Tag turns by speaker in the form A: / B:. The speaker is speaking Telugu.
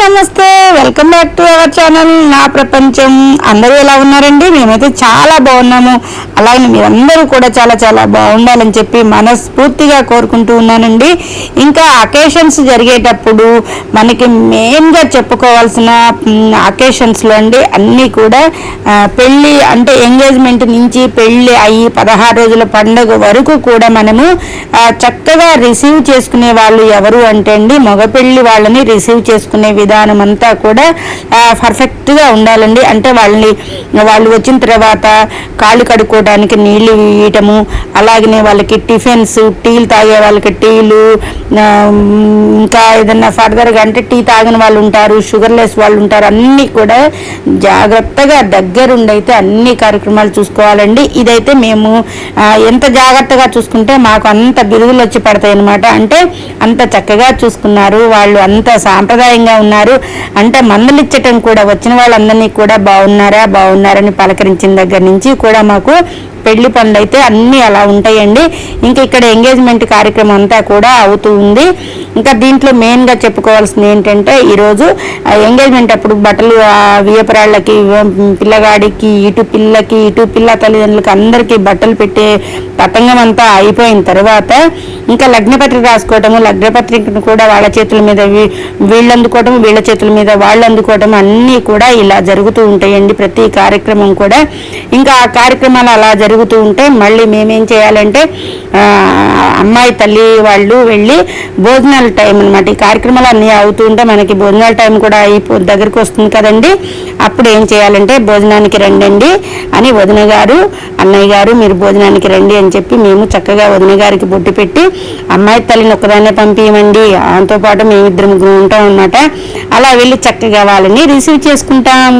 A: నమస్తే, welcome back to our channel నా ప్రపంచం. అందరూ ఎలా ఉన్నారండి? మేమైతే చాలా బాగున్నాము. అలాగే మీరందరూ కూడా చాలా చాలా బాగుండాలని చెప్పి మనస్ఫూర్తిగా కోరుకుంటూ ఉన్నానండి. ఇంకా అకేషన్స్ జరిగేటప్పుడు మనకి మెయిన్గా చెప్పుకోవాల్సిన అకేషన్స్లో అండి అన్నీ కూడా పెళ్ళి అంటే ఎంగేజ్మెంట్ నుంచి పెళ్ళి అయ్యి 16 రోజుల పండుగ వరకు కూడా మనము చక్కగా రిసీవ్ చేసుకునే వాళ్ళు ఎవరు అంటే అండి మగపెళ్ళి వాళ్ళని రిసీవ్ చేసుకునే విధానం అంతా కూడా పర్ఫెక్ట్గా ఉండాలండి. అంటే వాళ్ళు వచ్చిన తర్వాత కాళ్ళు కడుక్కోవడానికి నీళ్లు ఇవ్వటము, అలాగనే వాళ్ళకి టిఫిన్స్, టీలు తాగే వాళ్ళకి టీలు, ఇంకా ఏదన్నా ఫర్దర్గా అంటే టీ తాగిన వాళ్ళు ఉంటారు, షుగర్లెస్ వాళ్ళు ఉంటారు, అన్నీ కూడా జాగ్రత్తగా దగ్గరుండైతే అన్ని కార్యక్రమాలు చూసుకోవాలండి. ఇదైతే మేము ఎంత జాగ్రత్తగా చూసుకుంటే మాకు అంత బిరుదులు వచ్చి పడతాయి అన్నమాట. అంటే అంత చక్కగా చూసుకున్నారు వాళ్ళు, అంత సాంప్రదాయంగా ఉన్నారు. అంటే మందులు ఇచ్చటం కూడా వచ్చిన వాళ్ళందరినీ కూడా బాగున్నారని పలకరించిన దగ్గర నుంచి కూడా మాకు పెళ్లి పనులు అయితే అన్నీ అలా ఉంటాయండి. ఇంకా ఇక్కడ ఎంగేజ్మెంట్ కార్యక్రమం అంతా కూడా అవుతూ ఉంది. ఇంకా దీంట్లో మెయిన్గా చెప్పుకోవాల్సింది ఏంటంటే ఈరోజు ఎంగేజ్మెంట్ అప్పుడు బట్టలు వియపరాళ్ళకి, పిల్లగాడికి, ఇటు పిల్లకి, ఇటు పిల్ల తల్లిదండ్రులకి అందరికీ బట్టలు పెట్టే తతంగం అంతా అయిపోయిన తర్వాత ఇంకా లగ్నపత్రిక రాసుకోవటము, లగ్నపత్రికను కూడా వాళ్ళ చేతుల మీద వీళ్ళు అందుకోవటము, వీళ్ళ చేతుల మీద వాళ్ళు అందుకోవటం అన్నీ కూడా ఇలా జరుగుతూ ఉంటాయండి ప్రతి కార్యక్రమం కూడా. ఇంకా ఆ కార్యక్రమాలు అలా జరుగుతూ ఉంటే మళ్ళీ మేమేం చేయాలంటే అమ్మాయి తల్లి వాళ్ళు వెళ్ళి భోజనాల టైం అనమాట. ఈ కార్యక్రమాలు అన్నీ అవుతూ ఉంటే మనకి భోజనాల టైం కూడా దగ్గరికి వస్తుంది కదండి. అప్పుడు ఏం చేయాలంటే భోజనానికి రండి అని వదిన గారు, అన్నయ్య గారు మీరు భోజనానికి రండి అని చెప్పి మేము చక్కగా వదిన గారికి బొట్టు పెట్టి అమ్మాయి తల్లిని ఒక్కదాన్నే పంపించమండి, దాంతో పాటు మేమిద్దరం ఉంటాం అనమాట. అలా వెళ్ళి చక్కగా వాళ్ళని రిసీవ్ చేసుకుంటాం.